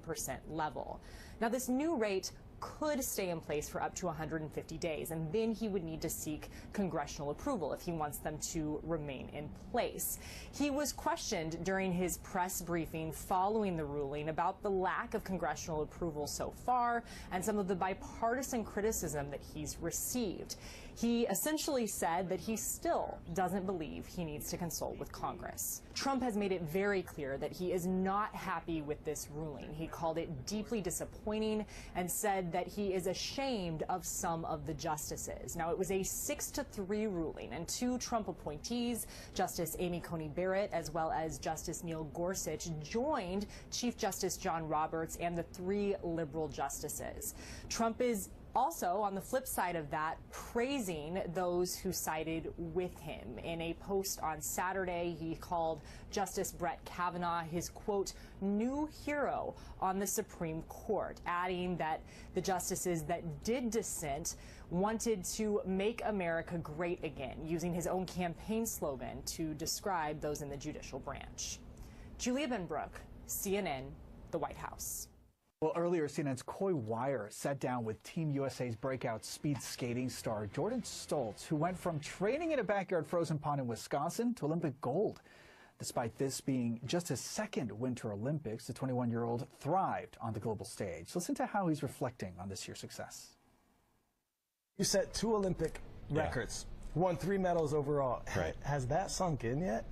100% level. Now, this new rate could stay in place for up to 150 days, and then he would need to seek congressional approval if he wants them to remain in place. He was questioned during his press briefing following the ruling about the lack of congressional approval so far and some of the bipartisan criticism that he's received. He essentially said that he still doesn't believe he needs to consult with Congress. Trump has made it very clear that he is not happy with this ruling. He called it deeply disappointing and said that he is ashamed of some of the justices. Now, it was a 6-3 ruling, and two Trump appointees, Justice Amy Coney Barrett as well as Justice Neil Gorsuch, joined Chief Justice John Roberts and the three liberal justices. Trump is also, on the flip side of that, praising those who sided with him. In a post on Saturday, he called Justice Brett Kavanaugh his, quote, new hero on the Supreme Court, adding that the justices that did dissent wanted to make America great again, using his own campaign slogan to describe those in the judicial branch. Julia Benbrook, CNN, the White House. Well, earlier, CNN's Coy Wire sat down with Team USA's breakout speed skating star Jordan Stoltz, who went from training in a backyard frozen pond in Wisconsin to Olympic gold. Despite this being just his second Winter Olympics, the 21-year-old thrived on the global stage. Listen to how he's reflecting on this year's success. You set 2 Olympic records, won 3 medals overall. Right. Has that sunk in yet?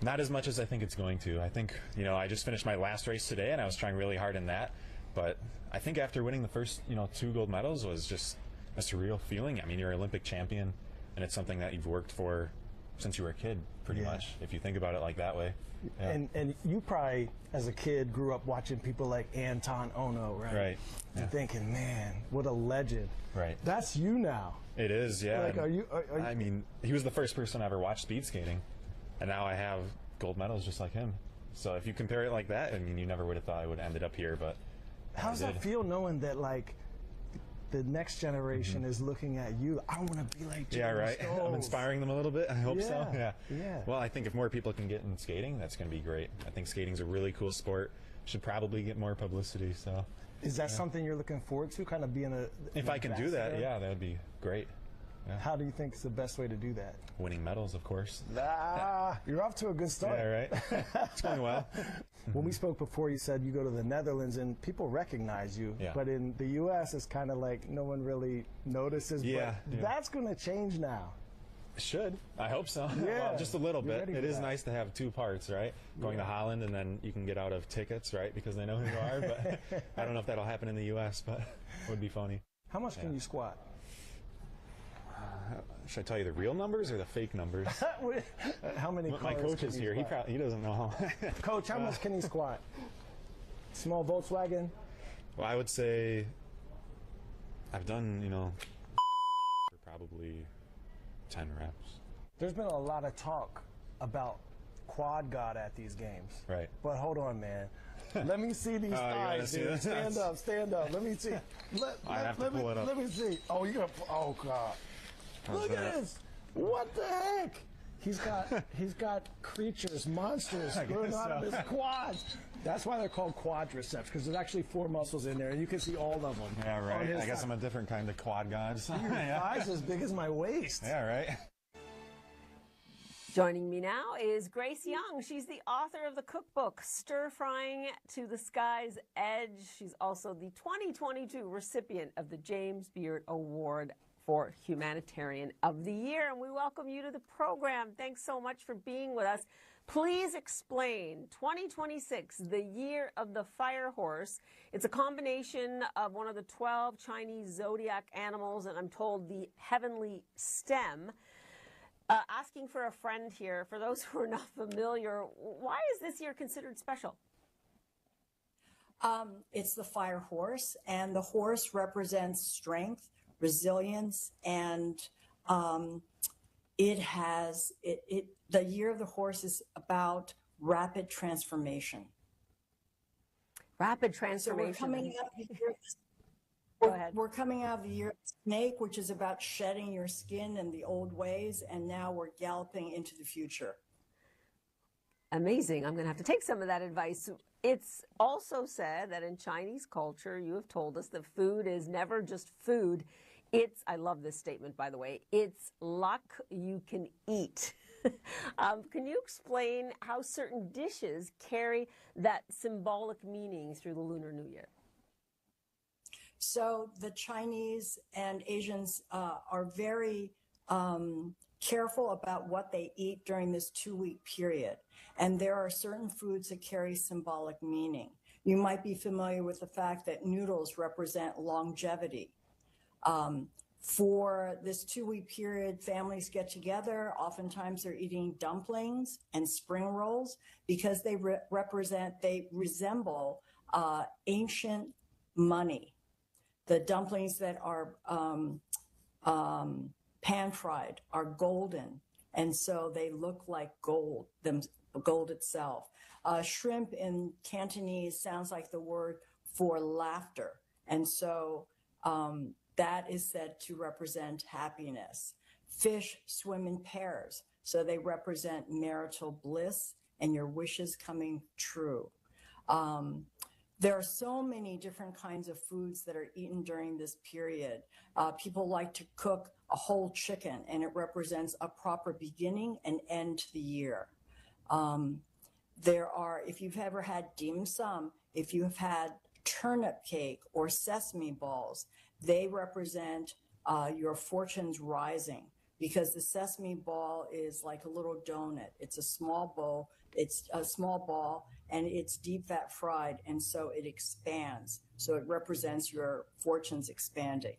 Not as much as I think it's going to. I think, I just finished my last race today, and I was trying really hard in that. But I think after winning the first, 2 gold medals was just a surreal feeling. I mean, you're an Olympic champion, and it's something that you've worked for since you were a kid, pretty much, if you think about it like that way. Yeah. And you probably, as a kid, grew up watching people like Anton Ono, right? Right. And thinking, man, what a legend. Right. That's you now. It is, yeah. Like, are you? I mean, he was the first person I ever watched speed skating. And now I have gold medals just like him. So if you compare it like that, I mean, you never would have thought I would have ended up here, but how does that feel knowing that, like, the next generation is looking at you? I want to be like Jordan. Yeah, right. Stoltz. I'm inspiring them a little bit. I hope so. Yeah. Well, I think if more people can get in skating, that's going to be great. I think skating's a really cool sport. Should probably get more publicity. So, is that something you're looking forward to? Kind of being a if I can do that, yeah, that would be great. Yeah. How do you think is the best way to do that? Winning medals, of course. You're off to a good start. Yeah, right. It's going well. When we spoke before, you said you go to the Netherlands and people recognize you. Yeah. But in the U.S., it's kind of like no one really notices. Yeah. But that's going to change now. It should. I hope so. Yeah. Well, just a little bit. It is that. nice to have 2 parts, right? Going to Holland, and then you can get out of tickets, right? Because they know who you are. But I don't know if that'll happen in the U.S., but it would be funny. How much can you squat? Should I tell you the real numbers or the fake numbers? How many? My coach is here. He doesn't know. Coach, how much can you squat? Small Volkswagen? Well, I would say I've done, for probably 10 reps. There's been a lot of talk about quad God at these games. Right. But hold on, man. Let me see these thighs, dude. Stand up, stand up. Let me see. I have to pull it up. Let me see. Oh, you're gonna. Oh God. Look at this! What the heck? He's got creatures, monsters growing out of his quads. That's why they're called quadriceps, because there's actually 4 muscles in there, and you can see all of them. Yeah, right. I guess I'm a different kind of quad god. Your thighs as big as my waist. Yeah, right. Joining me now is Grace Young. She's the author of the cookbook, Stir Frying to the Sky's Edge. She's also the 2022 recipient of the James Beard Award for Humanitarian of the Year. And we welcome you to the program. Thanks so much for being with us. Please explain 2026, the year of the fire horse. It's a combination of one of the 12 Chinese zodiac animals, and I'm told the heavenly stem. Asking for a friend here, for those who are not familiar, why is this year considered special? It's the fire horse, and the horse represents strength, resilience, and the year of the horse is about rapid transformation. Rapid transformation. So we're coming out of the year. Go ahead. We're coming out of the year of the snake, which is about shedding your skin and the old ways, and now we're galloping into the future. Amazing. I'm going to have to take some of that advice. It's also said that in Chinese culture, you have told us that food is never just food. It's, I love this statement, by the way, it's luck you can eat. Can you explain how certain dishes carry that symbolic meaning through the Lunar New Year? So the Chinese and Asians are very careful about what they eat during this 2-week period. And there are certain foods that carry symbolic meaning. You might be familiar with the fact that noodles represent longevity. For this 2-week period, families get together. Oftentimes they're eating dumplings and spring rolls because they resemble ancient money. The dumplings that are pan-fried are golden, and so they look like gold, gold itself. Shrimp in Cantonese sounds like the word for laughter, and so that is said to represent happiness. Fish swim in pairs, so they represent marital bliss and your wishes coming true. There are so many different kinds of foods that are eaten during this period. People like to cook a whole chicken, and it represents a proper beginning and end to the year. There are, if you've ever had dim sum, if you've had turnip cake or sesame balls, they represent your fortunes rising, because the sesame ball is like a little donut. It's a small bowl, it's a small ball, and it's deep fat fried, and so it expands. So it represents your fortunes expanding.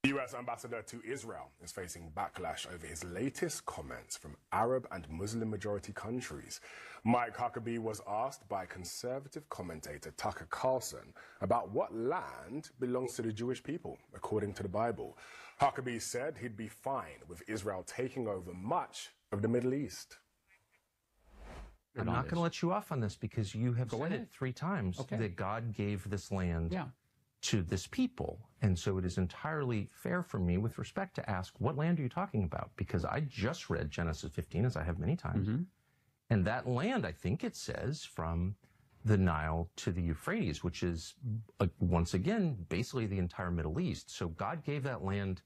The US ambassador to Israel is facing backlash over his latest comments from Arab and Muslim majority countries. Mike Huckabee was asked by conservative commentator Tucker Carlson about what land belongs to the Jewish people, according to the Bible. Huckabee said he'd be fine with Israel taking over much of the Middle East. I'm not going to let you off on this because you have said it 3 times that God gave this land to this people. And so it is entirely fair for me with respect to ask, what land are you talking about? Because I just read Genesis 15, as I have many times. And that land, I think it says, from the Nile to the Euphrates, which is, once again, basically the entire Middle East. So God gave that land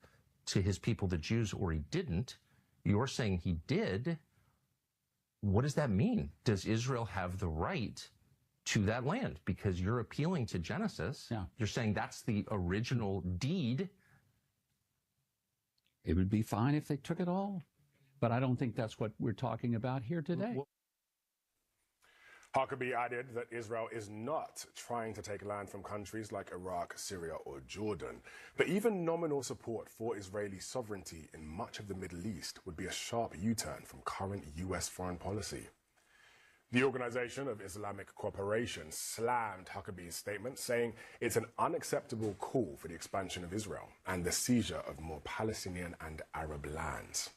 to his people, the Jews, or he didn't. You're saying he did. What does that mean? Does Israel have the right to that land? Because you're appealing to Genesis. You're saying that's the original deed. It would be fine if they took it all, but I don't think that's what we're talking about here today. Huckabee added that Israel is not trying to take land from countries like Iraq, Syria, or Jordan. But even nominal support for Israeli sovereignty in much of the Middle East would be a sharp U-turn from current US foreign policy. The Organization of Islamic Cooperation slammed Huckabee's statement, saying it's an unacceptable call for the expansion of Israel and the seizure of more Palestinian and Arab lands.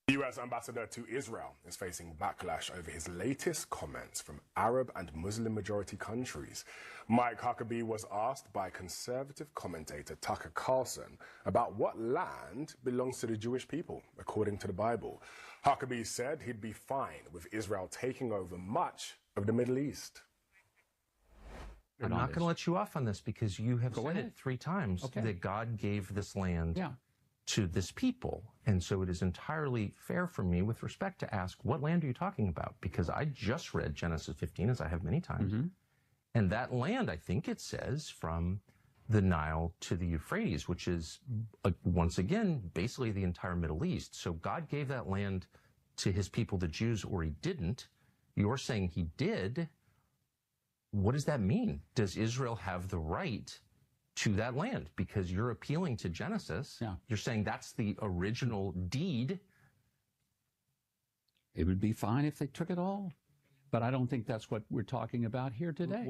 The U.S. ambassador to Israel is facing backlash over his latest comments from Arab and Muslim-majority countries. Mike Huckabee was asked by conservative commentator Tucker Carlson about what land belongs to the Jewish people, according to the Bible. Huckabee said he'd be fine with Israel taking over much of the Middle East. I'm not going to let you off on this because you have said it 3 times that God gave this land to this people. And so it is entirely fair for me with respect to ask, what land are you talking about? Because I just read Genesis 15, as I have many times. And that land, I think it says, from the Nile to the Euphrates, which is, once again, basically the entire Middle East. So God gave that land to his people, the Jews, or he didn't. You're saying he did. What does that mean? Does Israel have the right to that land? Because you're appealing to Genesis. You're saying that's the original deed. It would be fine if they took it all. But I don't think that's what we're talking about here today.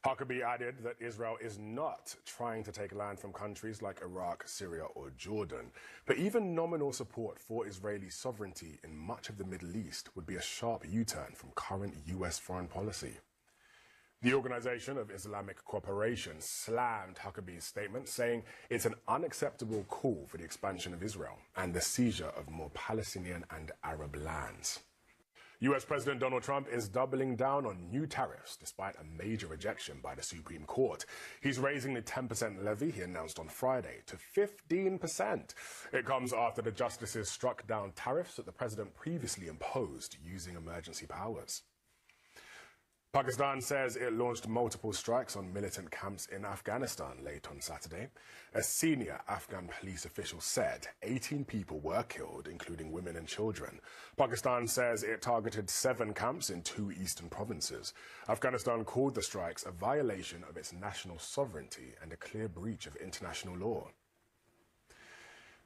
Huckabee added that Israel is not trying to take land from countries like Iraq, Syria, or Jordan. But even nominal support for Israeli sovereignty in much of the Middle East would be a sharp U-turn from current U.S. foreign policy. The Organization of Islamic Cooperation slammed Huckabee's statement, saying it's an unacceptable call for the expansion of Israel and the seizure of more Palestinian and Arab lands. U.S. President Donald Trump is doubling down on new tariffs despite a major rejection by the Supreme Court. He's raising the 10% levy he announced on Friday to 15%. It comes after the justices struck down tariffs that the president previously imposed using emergency powers. Pakistan says it launched multiple strikes on militant camps in Afghanistan late on Saturday. A senior Afghan police official said 18 people were killed, including women and children. Pakistan says it targeted 7 camps in 2 eastern provinces. Afghanistan called the strikes a violation of its national sovereignty and a clear breach of international law.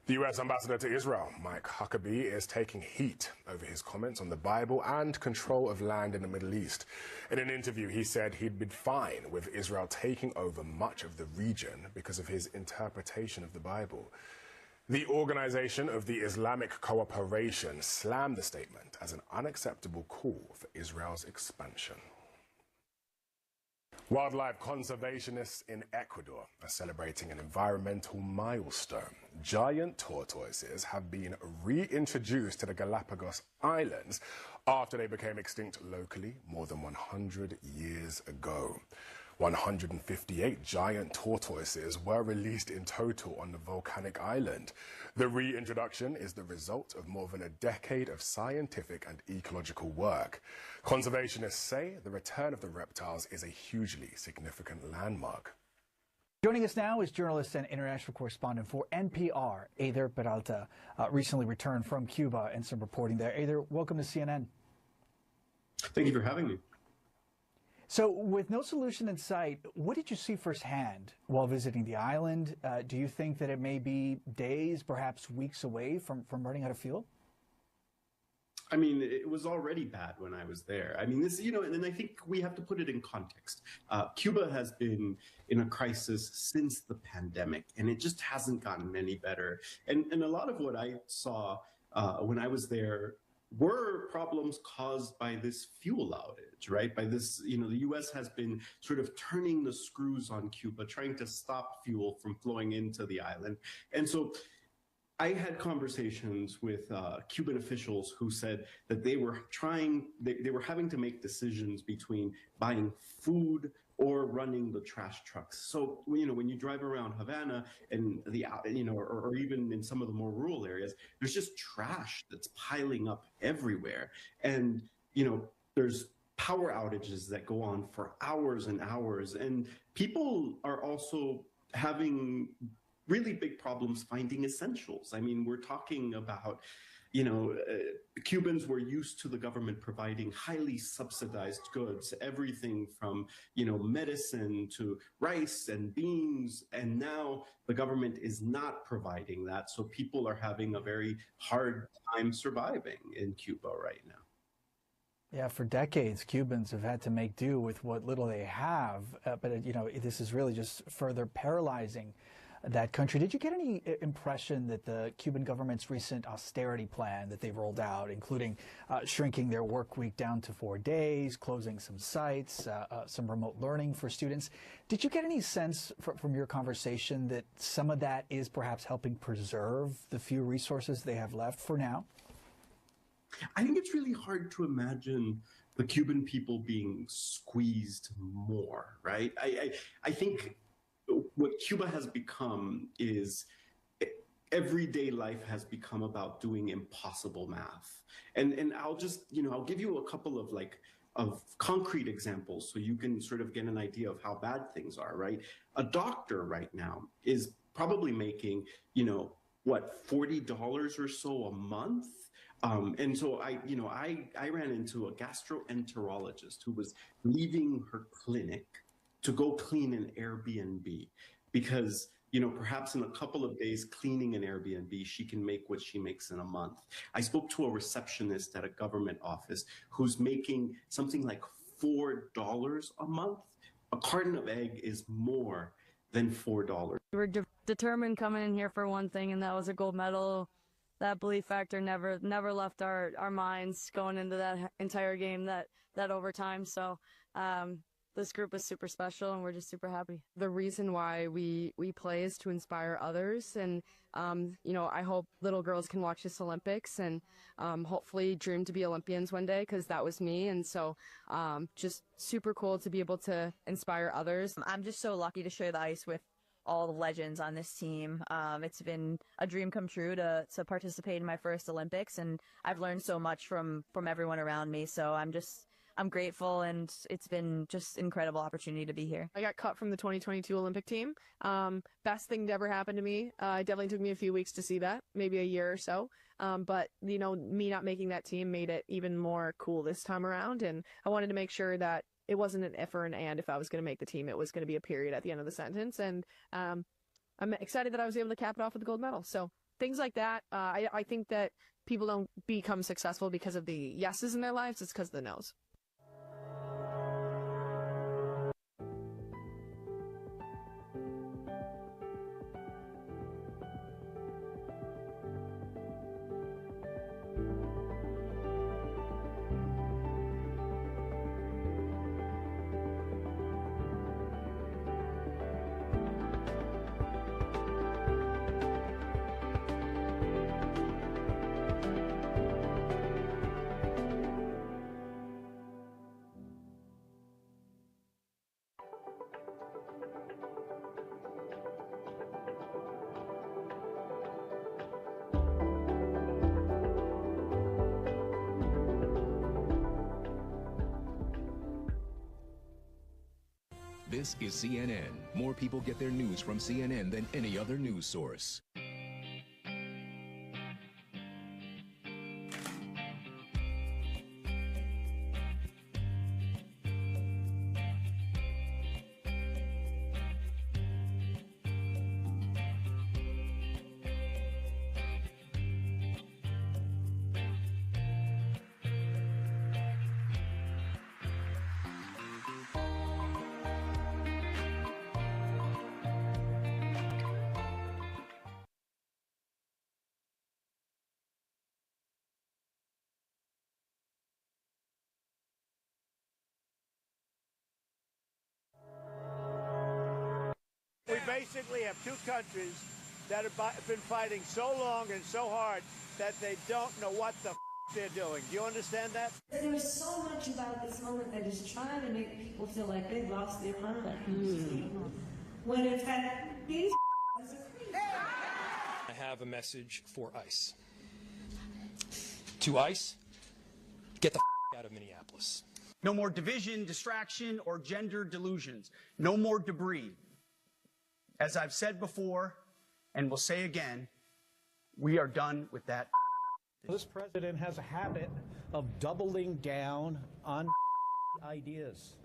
The U.S. ambassador to Israel, Mike Huckabee, is taking heat over his comments on the Bible and control of land in the Middle East. In an interview, he said he'd been fine with Israel taking over much of the region because of his interpretation of the Bible. The Organization of the Islamic Cooperation slammed the statement as an unacceptable call for Israel's expansion. Wildlife conservationists in Ecuador are celebrating an environmental milestone. Giant tortoises have been reintroduced to the Galapagos Islands after they became extinct locally more than 100 years ago. 158 giant tortoises were released in total on the volcanic island. The reintroduction is the result of more than a decade of scientific and ecological work. Conservationists say the return of the reptiles is a hugely significant landmark. Joining us now is journalist and international correspondent for NPR, Eider Peralta, recently returned from Cuba and some reporting there. Eider, welcome to CNN. Thank you for having me. So with no solution in sight, what did you see firsthand while visiting the island? Do you think that it may be days, perhaps weeks away from running out of fuel? I mean, it was already bad when I was there. I mean, this, and I think we have to put it in context. Cuba has been in a crisis since the pandemic, and it just hasn't gotten any better. And a lot of what I saw when I was there were problems caused by this fuel outage, right? By this, the U.S. has been sort of turning the screws on Cuba, trying to stop fuel from flowing into the island. And so I had conversations with Cuban officials who said that they were having to make decisions between buying food or running the trash trucks. So, when you drive around Havana and or even in some of the more rural areas, there's just trash that's piling up everywhere. And, there's power outages that go on for hours and hours. And people are also having really big problems finding essentials. I mean, we're talking about, Cubans were used to the government providing highly subsidized goods, everything from, medicine to rice and beans. And now the government is not providing that. So people are having a very hard time surviving in Cuba right now. Yeah, for decades, Cubans have had to make do with what little they have. But this is really just further paralyzing that country. Did you get any impression that the Cuban government's recent austerity plan that they've rolled out, including shrinking their work week down to 4 days, closing some sites, some remote learning for students, did you get any sense from your conversation that some of that is perhaps helping preserve the few resources they have left for now? I think it's really hard to imagine the Cuban people being squeezed more, right? I think what Cuba has become is everyday life has become about doing impossible math. And I'll just, I'll give you a couple of concrete examples so you can sort of get an idea of how bad things are, right? A doctor right now is probably making, what, $40 or so a month? And so I ran into a gastroenterologist who was leaving her clinic to go clean an Airbnb because, perhaps in a couple of days cleaning an Airbnb, she can make what she makes in a month. I spoke to a receptionist at a government office who's making something like $4 a month. A carton of egg is more than $4. We were determined coming in here for one thing, and that was a gold medal. That belief factor never left our minds going into that entire game, that overtime. So this group is super special, and we're just super happy. The reason why we play is to inspire others, and I hope little girls can watch this Olympics and hopefully dream to be Olympians one day, because that was me. And so just super cool to be able to inspire others. I'm just so lucky to share the ice with all the legends on this team. It's been a dream come true to participate in my first Olympics, and I've learned so much from everyone around me. So I'm grateful, and it's been just an incredible opportunity to be here. I got cut from the 2022 Olympic team. Best thing to ever happen to me. It definitely took me a few weeks to see that, maybe a year or so. But, me not making that team made it even more cool this time around. And I wanted to make sure that it wasn't an if or an and. If I was going to make the team, it was going to be a period at the end of the sentence. And I'm excited that I was able to cap it off with the gold medal. So things like that, I think that people don't become successful because of the yeses in their lives. It's because of the nos. This is CNN. More people get their news from CNN than any other news source. We basically have two countries that have been fighting so long and so hard that they don't know what the they're doing. Do you understand that? There is so much about this moment that is trying to make people feel like they've lost their mind. When in fact, these I have a message for ICE. To ICE, get the out of Minneapolis. No more division, distraction, or gender delusions. No more debris. As I've said before, and will say again, we are done with that. This president has a habit of doubling down on ideas.